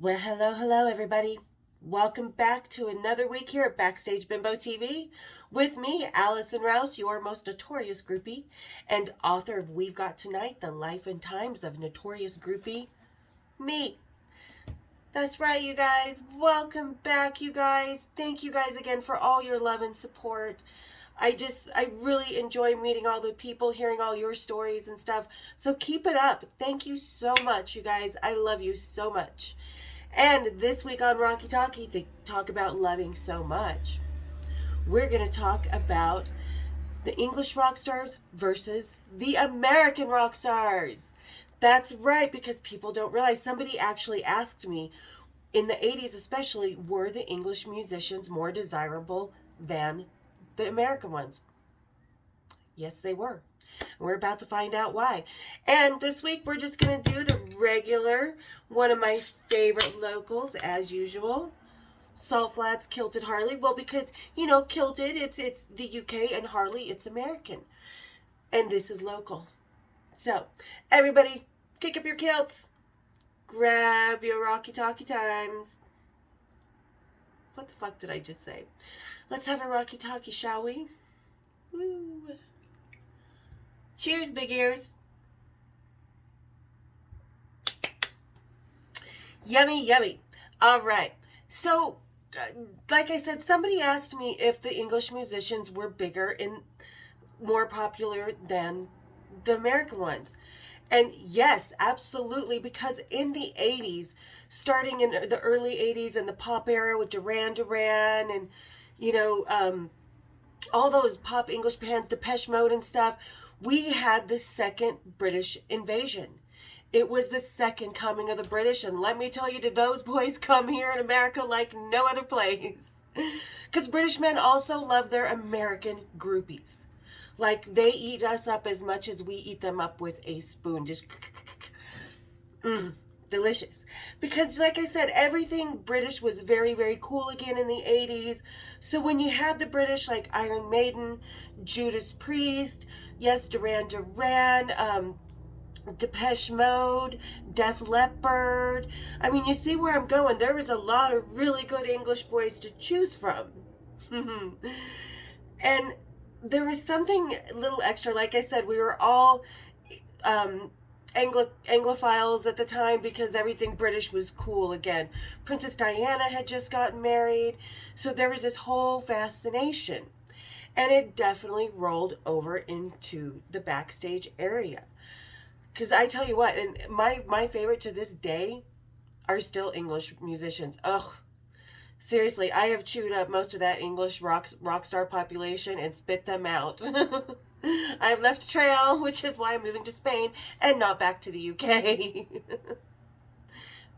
Well, hello, everybody. Welcome back to another week here at Backstage Bimbo TV with me, Allison Rouse, your most notorious groupie and author of We've Got Tonight, The Life and Times of Notorious Groupie, me. That's right, you guys. Welcome back, you guys. Thank you guys again for all your love and support. I really enjoy meeting all the people, hearing all your stories and stuff. So keep it up. Thank you so much, you guys. I love you so much. And this week on Rocky Talkie, they talk about loving so much. We're going to talk about the English rock stars versus the American rock stars. That's right, because people don't realize. Somebody actually asked me, in the 80s especially, were the English musicians more desirable than the American ones? Yes, they were. We're about to find out why. And this week we're just going to do the regular, one of my favorite locals as usual. Salt Flats Kilted Harley. Well, because, Kilted, it's the UK, and Harley, it's American. And this is local. So, everybody, kick up your kilts. Grab your Rocky Talkie times. What the fuck did I just say? Let's have a Rocky Talkie, shall we? Woo. Cheers, big ears. Yummy, yummy. All right. So, like I said, somebody asked me if the English musicians were bigger and more popular than the American ones. And yes, absolutely, because in the 80s, starting in the early 80s and the pop era with Duran Duran and, all those pop English bands, Depeche Mode and stuff, we had the second British invasion. It was the second coming of the British, and let me tell you, did those boys come here in America like no other place? Because British men also love their American groupies. Like, they eat us up as much as we eat them up with a spoon. Just delicious. Because, like I said, everything British was very, very cool again in the 80s. So when you had the British, like Iron Maiden, Judas Priest, yes, Duran Duran, Depeche Mode, Def Leppard. I mean, you see where I'm going. There was a lot of really good English boys to choose from. And there was something a little extra. Like I said, we were all Anglophiles at the time because everything British was cool again. Princess Diana had just gotten married. So there was this whole fascination. And it definitely rolled over into the backstage area. Because I tell you what, and my favorite to this day are still English musicians. Ugh. Seriously, I have chewed up most of that English rock star population and spit them out. I have left a trail, which is why I'm moving to Spain and not back to the UK.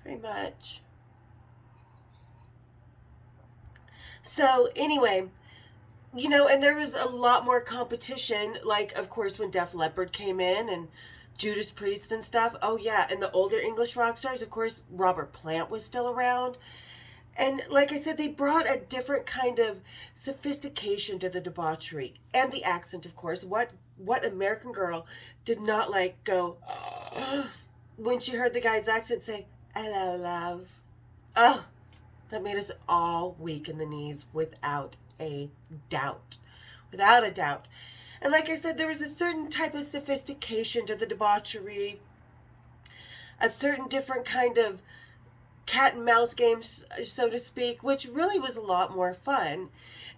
Pretty much. So, anyway, and there was a lot more competition, like, of course, when Def Leppard came in and Judas Priest and stuff. Oh, yeah, and the older English rock stars, of course, Robert Plant was still around. And like I said, they brought a different kind of sophistication to the debauchery. And the accent, of course. What American girl did not, like, go, when she heard the guy's accent say, "Hello, love." Oh, that made us all weak in the knees without a doubt. Without a doubt. And like I said, there was a certain type of sophistication to the debauchery, a certain different kind of cat and mouse games, so to speak, which really was a lot more fun.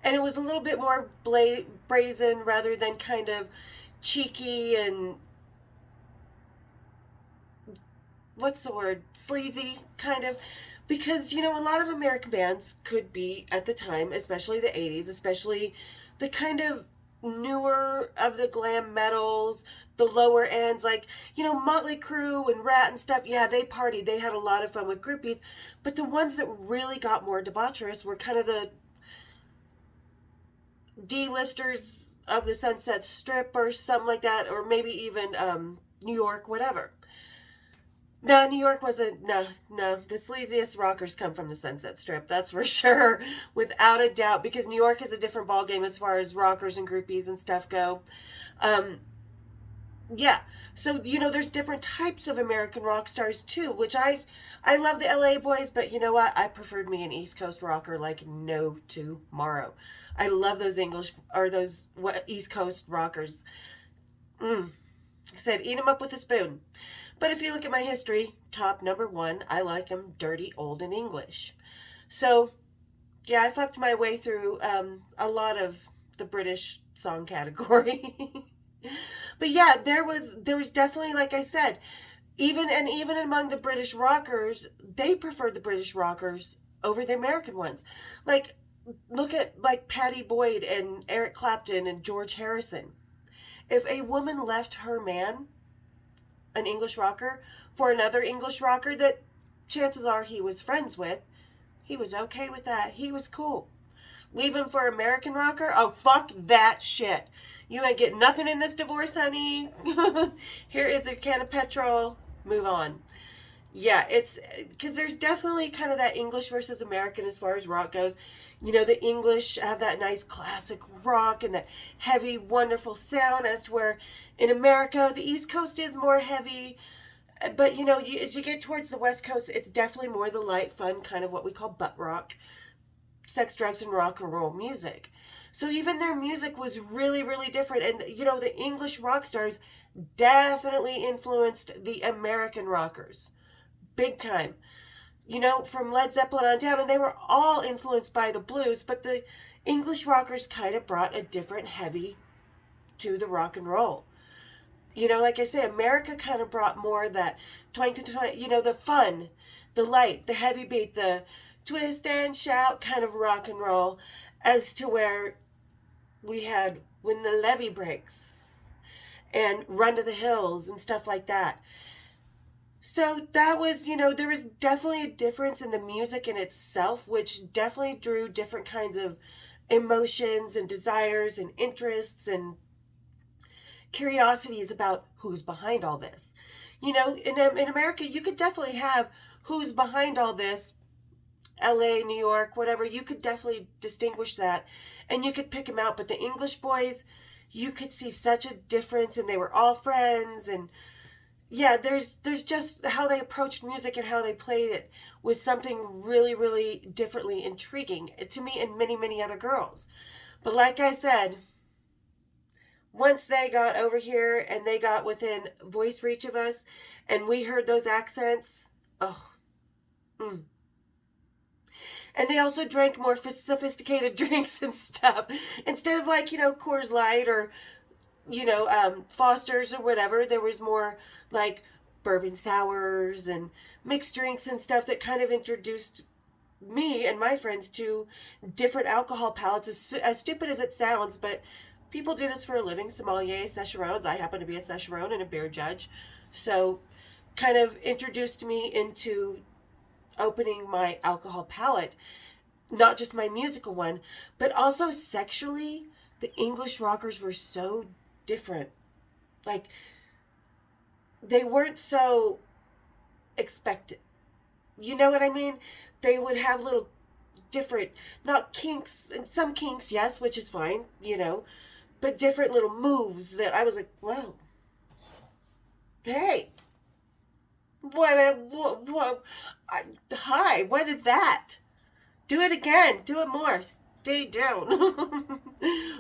And it was a little bit more brazen rather than kind of cheeky and, what's the word, sleazy kind of. Because, a lot of American bands could be, at the time, especially the 80s, especially the kind of newer of the glam metals, the lower ends, like, Motley Crue and Rat and stuff. Yeah, they partied. They had a lot of fun with groupies. But the ones that really got more debaucherous were kind of the D-listers of the Sunset Strip or something like that, or maybe even New York, whatever. No, New York wasn't, no. The sleaziest rockers come from the Sunset Strip, that's for sure, without a doubt, because New York is a different ballgame as far as rockers and groupies and stuff go. Yeah. So, there's different types of American rock stars too, which I love the LA boys, but you know what? I preferred me an East Coast rocker like no tomorrow. I love those English or those East Coast rockers. Like I said, eat them up with a spoon. But if you look at my history, top number one, I like them dirty, old, and English. So, yeah, I fucked my way through a lot of the British song category. But yeah, there was definitely, like I said, even among the British rockers, they preferred the British rockers over the American ones. Like, look at like Patty Boyd and Eric Clapton and George Harrison. If a woman left her man, an English rocker, for another English rocker that chances are he was friends with, he was okay with that. He was cool. Leave him for American rocker? Oh, fuck that shit. You ain't getting nothing in this divorce, honey. Here is a can of petrol. Move on. Yeah, it's because there's definitely kind of that English versus American as far as rock goes. The English have that nice classic rock and that heavy, wonderful sound, as to where in America, the East Coast is more heavy. But, as you get towards the West Coast, it's definitely more the light, fun kind of what we call butt rock, sex, drugs, and rock and roll music. So even their music was really, really different. And, the English rock stars definitely influenced the American rockers. Big time. From Led Zeppelin on down. And they were all influenced by the blues. But the English rockers kind of brought a different heavy to the rock and roll. Like I said, America kind of brought more of that twang to twang, the fun, the light, the heavy beat, the twist and shout kind of rock and roll, as to where we had When the Levee Breaks and Run to the Hills and stuff like that. So that was, there was definitely a difference in the music in itself, which definitely drew different kinds of emotions and desires and interests and curiosities about who's behind all this. In America, you could definitely have who's behind all this, LA, New York, whatever. You could definitely distinguish that and you could pick them out. But the English boys, you could see such a difference, and they were all friends. And yeah, there's just how they approached music and how they played it was something really, really differently intriguing to me and many, many other girls. But like I said, once they got over here and they got within voice reach of us and we heard those accents, oh, And they also drank more sophisticated drinks and stuff. Instead of like, Coors Light or, Foster's or whatever, there was more like bourbon sours and mixed drinks and stuff that kind of introduced me and my friends to different alcohol palates, as stupid as it sounds, but people do this for a living. Sommelier, sessionaires. I happen to be a sessionare and a beer judge. So kind of introduced me into opening my alcohol palate, not just my musical one, but also sexually. The English rockers were so different. Like, they weren't so expected. You know what I mean? They would have little different, not kinks, and some kinks, yes, which is fine, but different little moves that I was like, whoa, hey, hi, what is that? Do it again, do it more, stay down.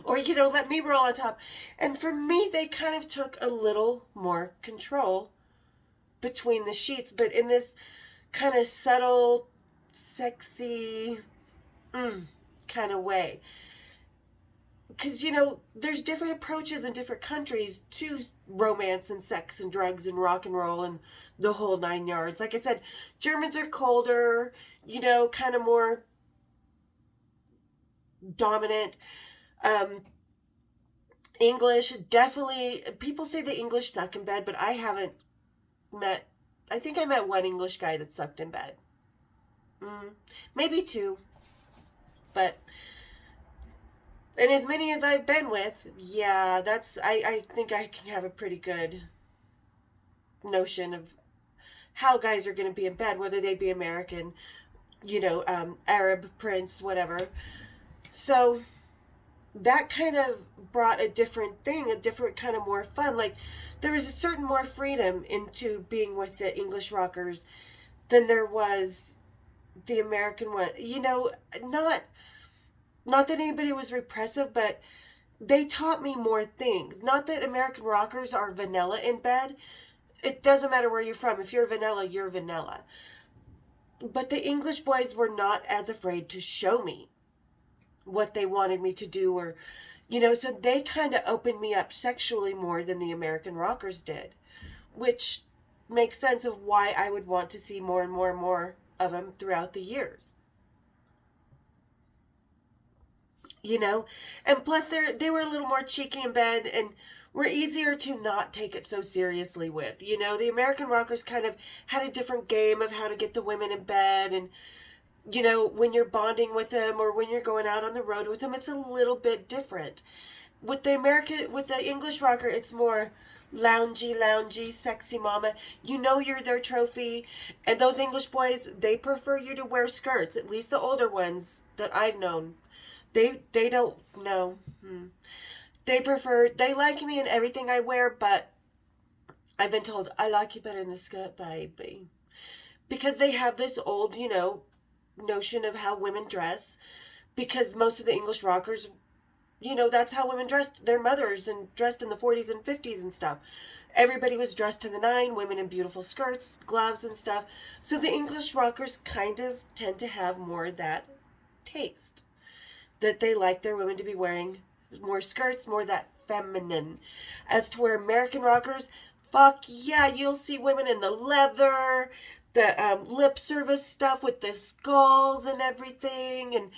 Or, let me roll on top. And for me, they kind of took a little more control between the sheets, but in this kind of subtle, sexy kind of way. Because, there's different approaches in different countries to romance and sex and drugs and rock and roll and the whole 9 yards. Like I said, Germans are colder, kind of more dominant. English, definitely, people say the English suck in bed, but I haven't I think I met one English guy that sucked in bed. Maybe two. But, and as many as I've been with, yeah, I think I can have a pretty good notion of how guys are going to be in bed, whether they be American, Arab, Prince, whatever. So, that kind of brought a different thing, a different kind of more fun. Like, there was a certain more freedom into being with the English rockers than there was the American one. Not that anybody was repressive, but they taught me more things. Not that American rockers are vanilla in bed. It doesn't matter where you're from. If you're vanilla, you're vanilla. But the English boys were not as afraid to show me what they wanted me to do, or so they kind of opened me up sexually more than the American rockers did, which makes sense of why I would want to see more and more and more of them throughout the years. And plus they were a little more cheeky in bed and were easier to not take it so seriously with. The American rockers kind of had a different game of how to get the women in bed, and when you're bonding with them or when you're going out on the road with them, it's a little bit different. With the English rocker, it's more loungy, sexy mama. You're their trophy. And those English boys, they prefer you to wear skirts, at least the older ones that I've known. They don't know. They like me in everything I wear, but I've been told, I like you better in the skirt, baby. Because they have this old, notion of how women dress, because most of the English rockers, that's how women dressed. Their mothers and dressed in the 40s and 50s and stuff. Everybody was dressed to the nine, women in beautiful skirts, gloves and stuff. So the English rockers kind of tend to have more of that taste, that they like their women to be wearing more skirts, more that feminine. As to where American rockers, fuck yeah, you'll see women in the leather, the lip service stuff with the skulls and everything. And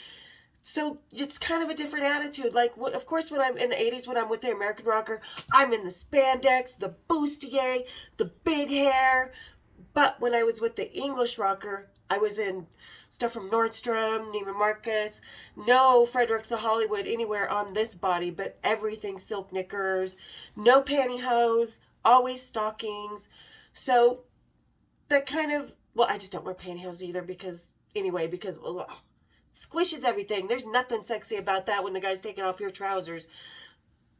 so it's kind of a different attitude. Like, of course, when I'm in the 80s, when I'm with the American rocker, I'm in the spandex, the bustier, the big hair. But when I was with the English rocker, I was in stuff from Nordstrom, Neiman Marcus, no Fredericks of Hollywood anywhere on this body, but everything silk knickers, no pantyhose, always stockings. So that kind of, well, I just don't wear pantyhose either because squishes everything. There's nothing sexy about that when the guy's taking off your trousers,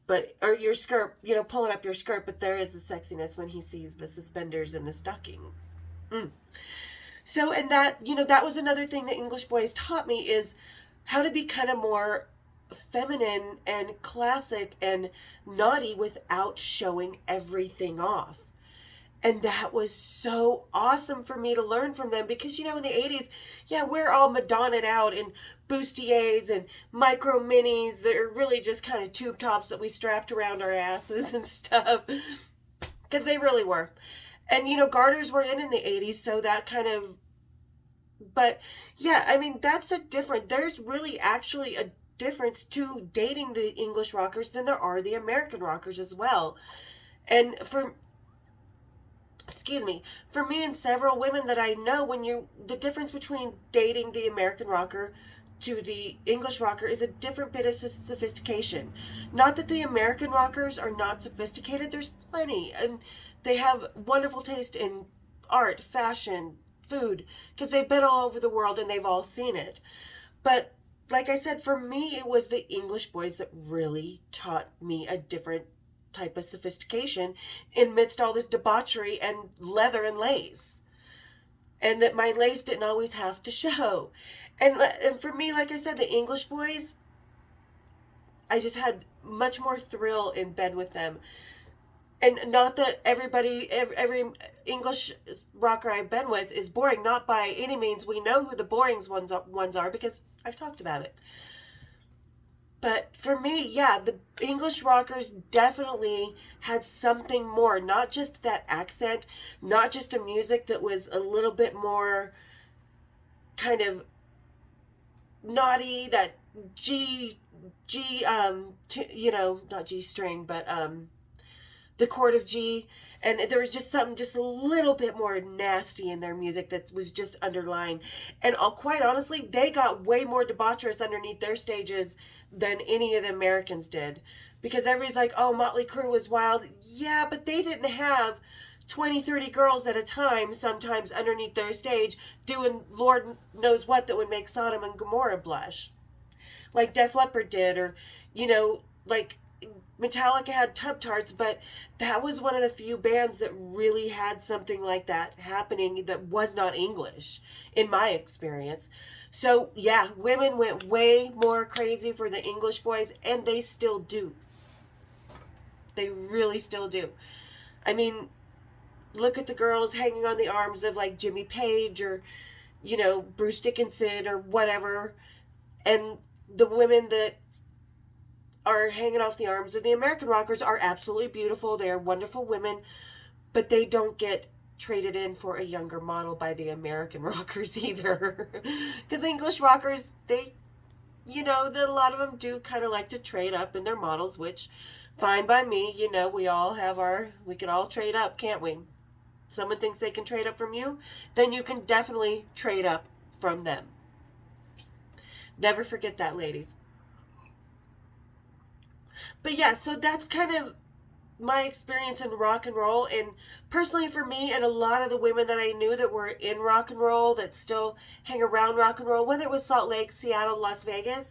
or your skirt, pulling up your skirt, but there is the sexiness when he sees the suspenders and the stockings. So, and that was another thing that English boys taught me, is how to be kind of more feminine and classic and naughty without showing everything off. And that was so awesome for me to learn from them, because, in the 80s, yeah, we're all Madonna'd out in bustiers and micro minis that are really just kind of tube tops that we strapped around our asses and stuff, because they really were. And, garters were in the 80s, so that kind of, but yeah, I mean, there's really actually a difference to dating the English rockers than there are the American rockers as well. And for me and several women that I know, the difference between dating the American rocker to the English rocker is a different bit of sophistication. Not that the American rockers are not sophisticated, there's plenty, and they have wonderful taste in art, fashion, food, because they've been all over the world and they've all seen it. But like I said, for me, it was the English boys that really taught me a different type of sophistication amidst all this debauchery and leather and lace. And that my lace didn't always have to show. And for me, like I said, the English boys, I just had much more thrill in bed with them. And not that every English rocker I've been with is boring. Not by any means. We know who the boring ones are because I've talked about it. But for me, yeah, the English rockers definitely had something more. Not just that accent, not just a music that was a little bit more kind of naughty, that not G string, but the chord of G, and there was just something just a little bit more nasty in their music that was just underlying. And quite honestly, they got way more debaucherous underneath their stages than any of the Americans did. Because everybody's like, oh, Motley Crue was wild. Yeah, but they didn't have 20, 30 girls at a time sometimes underneath their stage doing Lord knows what that would make Sodom and Gomorrah blush. like Def Leppard did, or, like Metallica had Tub Tarts, but that was one of the few bands that really had something like that happening that was not English, in my experience. So, yeah, women went way more crazy for the English boys, and they still do. They really still do. I mean, look at the girls hanging on the arms of like Jimmy Page or, Bruce Dickinson or whatever. And the women that are hanging off the arms of the American rockers are absolutely beautiful. They are wonderful women, but they don't get traded in for a younger model by the American rockers either. Because the English rockers, a lot of them do kind of like to trade up in their models, which fine by me. We can all trade up, can't we? Someone thinks they can trade up from you, then you can definitely trade up from them. Never forget that, ladies. But yeah, so that's kind of my experience in rock and roll. And personally for me and a lot of the women that I knew that were in rock and roll, that still hang around rock and roll, whether it was Salt Lake, Seattle, Las Vegas.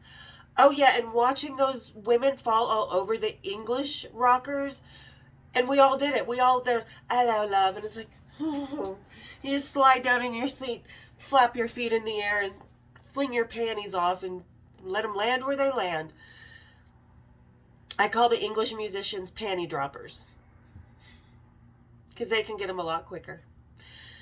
Oh yeah, and watching those women fall all over the English rockers. And we all did it. We all did, hello, love. And it's like, you just slide down in your seat, flap your feet in the air, and fling your panties off and let them land where they land. I call the English musicians panty droppers, because they can get them a lot quicker.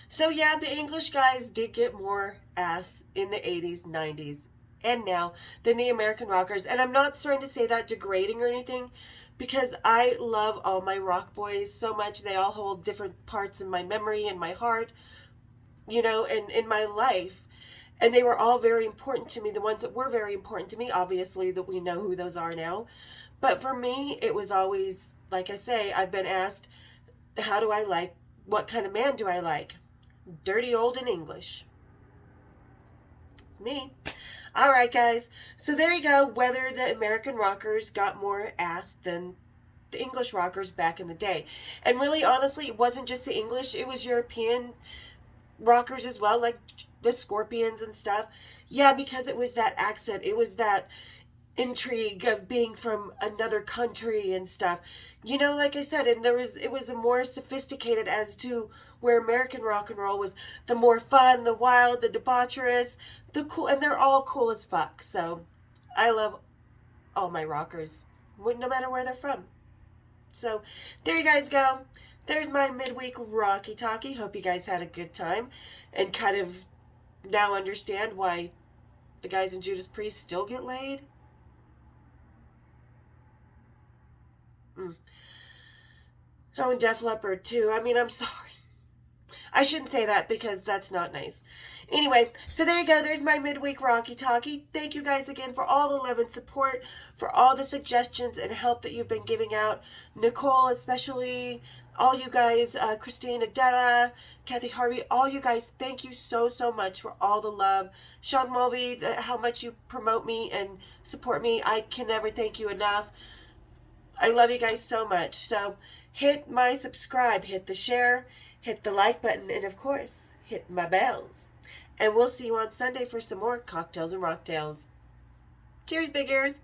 So yeah, the English guys did get more ass in the 80s, 90s, and now than the American rockers. And I'm not trying to say that degrading or anything, because I love all my rock boys so much. They all hold different parts in my memory and my heart, and in my life. And they were all very important to me. The ones that were very important to me, obviously, that we know who those are now. But for me, it was always, like I say, I've been asked, what kind of man do I like? Dirty old and English. It's me. All right, guys. So there you go. Whether the American rockers got more ass than the English rockers back in the day. And really, honestly, it wasn't just the English. It was European rockers as well, like the Scorpions and stuff. Yeah, because it was that accent. It was that intrigue of being from another country and stuff, like I said. And it was a more sophisticated, as to where American rock and roll was the more fun, the wild, the debaucherous, the cool, and they're all cool as fuck. So I love all my rockers, no matter where they're from. So there you guys go. There's my midweek Rocky Talkie. Hope you guys had a good time and kind of now understand why the guys in Judas Priest still get laid. Oh, and Def Leppard too. I mean, I'm sorry. I shouldn't say that because that's not nice. Anyway, so there you go. There's my midweek Rocky Talkie. Thank you guys again for all the love and support, for all the suggestions and help that you've been giving out. Nicole especially, all you guys, Christine, Adela, Kathy Harvey, all you guys, thank you so, so much for all the love. Sean Mulvey, how much you promote me and support me. I can never thank you enough. I love you guys so much. So hit my subscribe, hit the share, hit the like button, and of course, hit my bells. And we'll see you on Sunday for some more cocktails and rocktails. Cheers, big ears.